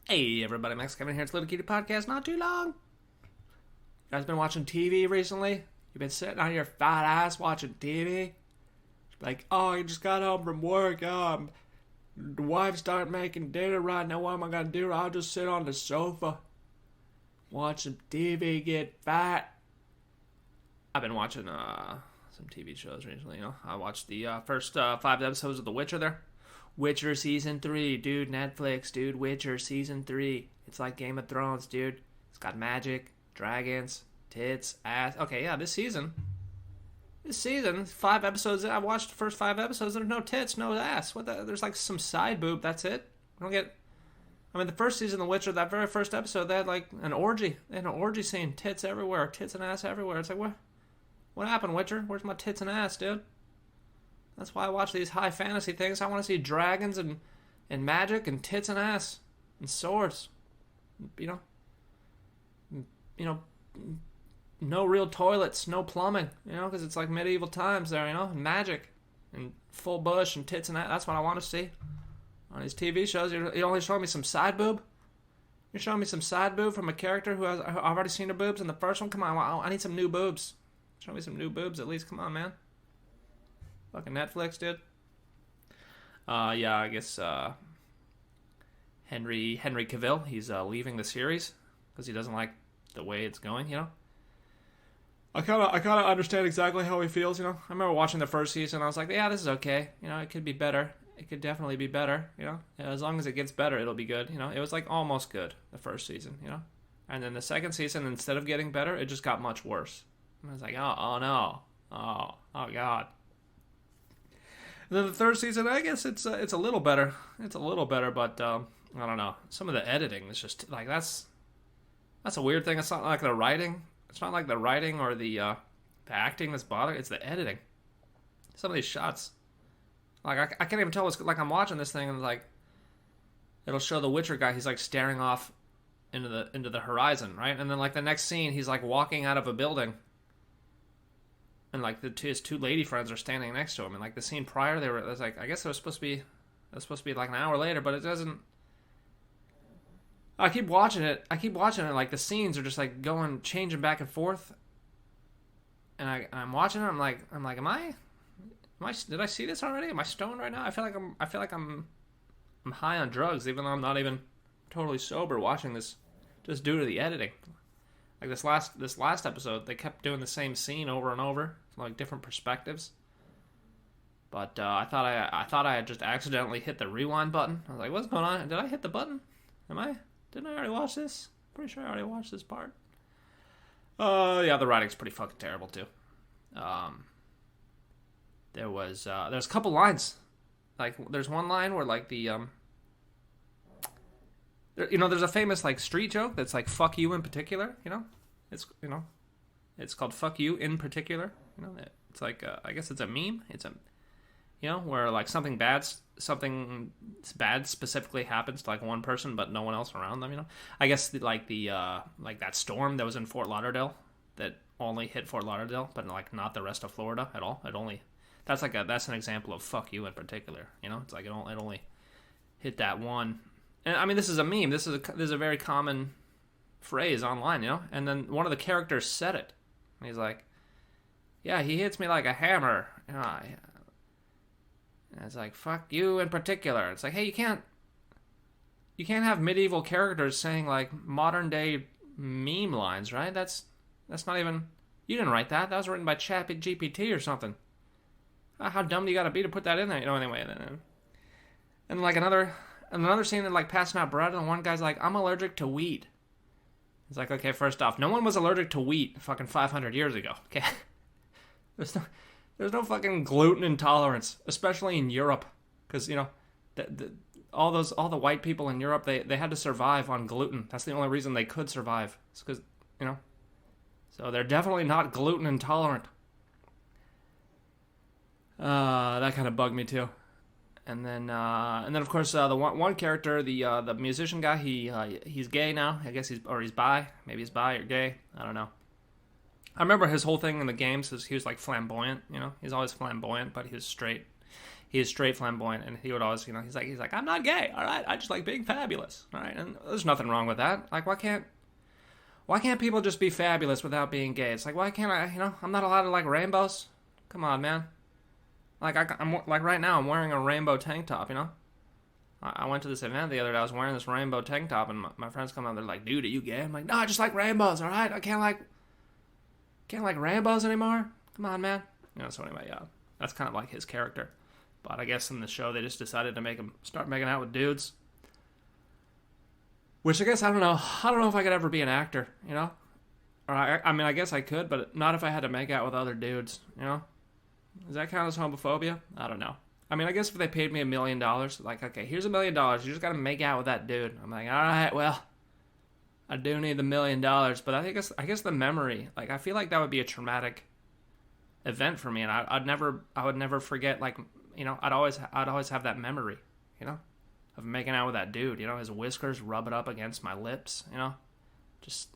Hey everybody, Max Kevin here. It's Little Kitty Podcast. Not too long. You guys been watching TV recently? You been sitting on your fat ass watching TV? Like, oh, you just got home from work. The wife started making dinner right now. What am I gonna do? I'll just sit on the sofa, watch some TV, get fat. I've been watching some TV shows recently. I watched the first 5 episodes of The Witcher there. Witcher Season 3, dude, Netflix, dude, Witcher Season 3. It's like Game of Thrones, dude. It's got magic, dragons, tits, ass. Okay, yeah, this season, 5 episodes, I watched the first 5 episodes, there's no tits, no ass. There's like some side boob, that's it. The first season of The Witcher, that very first episode, they had like an orgy. They had an orgy scene, tits everywhere, tits and ass everywhere. It's like, what happened, Witcher? Where's my tits and ass, dude? That's why I watch these high fantasy things. I want to see dragons and magic and tits and ass and swords. No real toilets, no plumbing, because it's like medieval times there, and magic and full bush and tits and ass. That's what I want to see on these TV shows. You're only showing me some side boob? You're showing me some side boob from a character who I've already seen her boobs in the first one? Come on, I need some new boobs. Show me some new boobs at least. Come on, man. Fucking Netflix, dude. Yeah, I guess Henry Cavill, he's leaving the series because he doesn't like the way it's going. I kind of understand exactly how he feels. I remember watching the first season. I was like, yeah, this is okay. It could be better. It could definitely be better. As long as it gets better, it'll be good. It was like almost good the first season. And then the second season, instead of getting better, it just got much worse. And I was like, oh no, oh god. And then the third season, I guess it's a little better. It's a little better, but I don't know. Some of the editing is just like that's a weird thing. It's not like the writing. It's not like the writing or the acting that's bothering. It's the editing. Some of these shots, like I can't even tell what's like. I'm watching this thing and like it'll show the Witcher guy. He's like staring off into the horizon, right? And then like the next scene, he's like walking out of a building. And like his 2 lady friends are standing next to him, and like the scene prior, it was like, I guess it was supposed to be like an hour later, but it doesn't. I keep watching it. Like the scenes are just like changing back and forth, and I'm watching it. I'm like, did I see this already? Am I stoned right now? I feel like I'm high on drugs, even though I'm not even totally sober watching this, just due to the editing. Like this last episode, they kept doing the same scene over and over, like different perspectives. But I thought I had just accidentally hit the rewind button. I was like, what's going on? Did I hit the button? Didn't I already watch this? Pretty sure I already watched this part. Yeah, the writing's pretty fucking terrible too. There's a couple lines. Like there's one line where like the there's a famous like street joke that's like "fuck you" in particular. It's called "fuck you" in particular. It's like I guess it's a meme. It's a where like something bad specifically happens to like one person, but no one else around them. I guess like that storm that was in Fort Lauderdale that only hit Fort Lauderdale, but like not the rest of Florida at all. That's an example of "fuck you" in particular. It's like it only hit that one. And this is a meme. This is a very common phrase online, And then one of the characters said it. And he's like, "Yeah, he hits me like a hammer." And it's like, "Fuck you" in particular. It's like, hey, you can't have medieval characters saying like modern day meme lines, right? That's not even. You didn't write that. That was written by ChatGPT or something. How dumb do you got to be to put that in there? Anyway, and like another scene that like passing out bread, and one guy's like, "I'm allergic to wheat." It's like, okay, first off, no one was allergic to wheat fucking 500 years ago. Okay, there's no fucking gluten intolerance, especially in Europe, because all the white people in Europe they had to survive on gluten. That's the only reason they could survive. It's because so they're definitely not gluten intolerant. That kind of bugged me too. And then of course the one character, the musician guy, he's gay now. I guess he's bi. Maybe he's bi or gay. I don't know. I remember his whole thing in the games is he was like flamboyant. He's always flamboyant, but he was straight. he is straight flamboyant, and he would always, he's like, I'm not gay, all right? I just like being fabulous, all right? And there's nothing wrong with that. Like, why can't people just be fabulous without being gay? It's like, why can't I, I'm not allowed to like rainbows? Come on, man. Like, I'm like right now, I'm wearing a rainbow tank top, I went to this event the other day, I was wearing this rainbow tank top, and my friends come up, they're like, dude, are you gay? I'm like, no, I just like rainbows, all right? I can't like rainbows anymore? Come on, man. So anyway, yeah, that's kind of like his character. But I guess in the show, they just decided to make him start making out with dudes. Which I guess, I don't know if I could ever be an actor, Or I mean, I guess I could, but not if I had to make out with other dudes, Does that count as homophobia? I don't know. I mean, I guess if they paid me $1 million, like, okay, here's $1 million, you just gotta make out with that dude. I'm like, all right, well, I do need the $1 million, but I guess the memory, like, I feel like that would be a traumatic event for me, and I would never forget, like, I'd always have that memory, of making out with that dude, his whiskers rubbing up against my lips, just,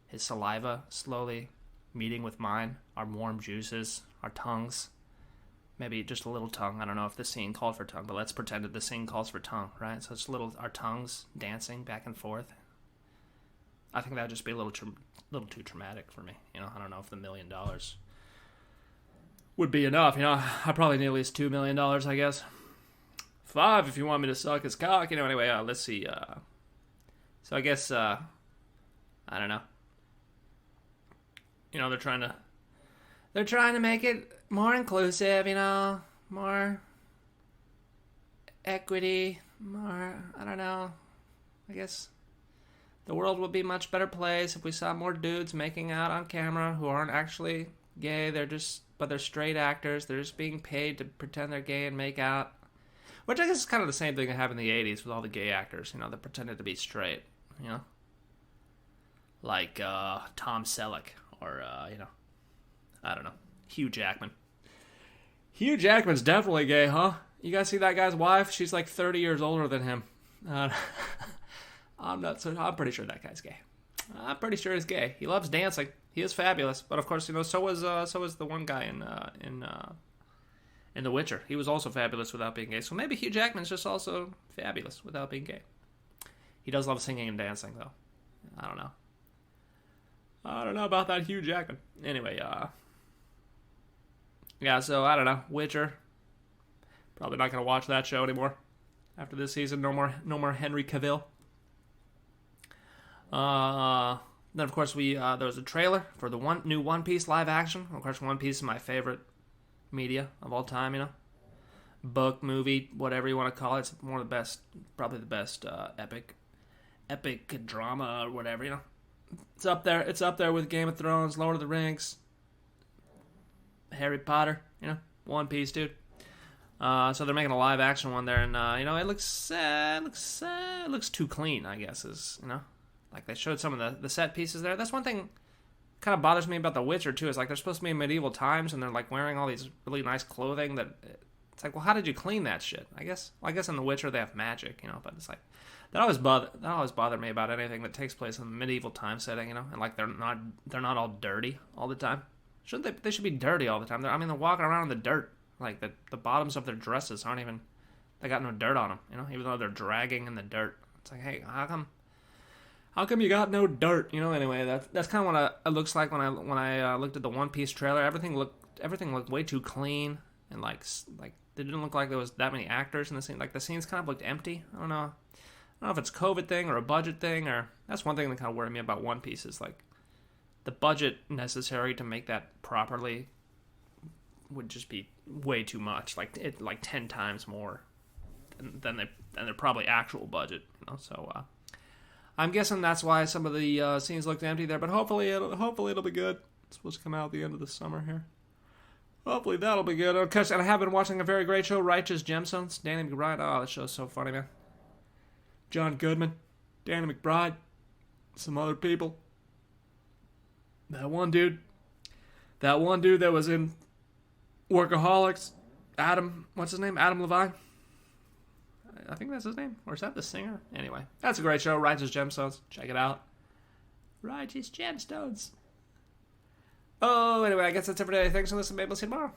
his saliva slowly meeting with mine, our warm juices, our tongues. Maybe just a little tongue. I don't know if the scene called for tongue, but let's pretend that the scene calls for tongue, right? So it's our tongues dancing back and forth. I think that would just be a little too traumatic for me. I don't know if the $1 million would be enough. I probably need at least $2 million, I guess. 5 if you want me to suck his cock. Anyway, let's see. So I guess, I don't know. They're trying to make it more inclusive, more equity, more, I don't know. I guess the world would be a much better place if we saw more dudes making out on camera who aren't actually gay. But they're straight actors. They're just being paid to pretend they're gay and make out. Which I guess is kind of the same thing that happened in the 80s with all the gay actors, that pretended to be straight, Like Tom Selleck or, I don't know, Hugh Jackman. Hugh Jackman's definitely gay, huh? You guys see that guy's wife? She's like 30 years older than him. I'm pretty sure that guy's gay. I'm pretty sure he's gay. He loves dancing. He is fabulous. But of course, so was the one guy in The Witcher. He was also fabulous without being gay. So maybe Hugh Jackman's just also fabulous without being gay. He does love singing and dancing, though. I don't know about that Hugh Jackman. Anyway, yeah, so I don't know. Witcher. Probably not going to watch that show anymore. After this season, no more Henry Cavill. Then, of course, there was a trailer for the new One Piece live action. Of course, One Piece is my favorite media of all time, Book, movie, whatever you want to call it. It's one of the best, probably the best epic drama or whatever, It's up there. It's up there with Game of Thrones, Lord of the Rings, Harry Potter, One Piece, dude. So they're making a live action one there, and it looks too clean, I guess, like they showed some of the set pieces there. That's one thing kind of bothers me about The Witcher too. Is like they're supposed to be in medieval times, and they're like wearing all these really nice clothing. That it's like, well, how did you clean that shit? I guess in The Witcher they have magic, but it's like that always bothered me about anything that takes place in a medieval time setting, and like they're not all dirty all the time. Shouldn't they should be dirty all the time. They're walking around in the dirt. Like the bottoms of their dresses aren't even, they got no dirt on them, even though they're dragging in the dirt. It's like, hey, how come you got no dirt? Anyway, that's kind of what it looks like when I looked at the One Piece trailer. Everything looked way too clean, and like it didn't look like there was that many actors in the scene. Like the scenes kind of looked empty. I don't know if it's a COVID thing or a budget thing, or that's one thing that kind of worried me about One Piece is like the budget necessary to make that properly would just be way too much, like 10 times more than their probably actual budget, So I'm guessing that's why some of the scenes looked empty there. But hopefully it'll be good. It's supposed to come out at the end of the summer here. Hopefully that'll be good. And I have been watching a very great show, Righteous Gemstones. Danny McBride. Oh, that show's so funny, man. John Goodman, Danny McBride, some other people. That one dude that was in Workaholics, Adam, what's his name? Adam Levine? I think that's his name. Or is that the singer? Anyway, that's a great show. Righteous Gemstones. Check it out. Righteous Gemstones. Oh, anyway, I guess that's it for today. Thanks for listening. Maybe we'll see you tomorrow.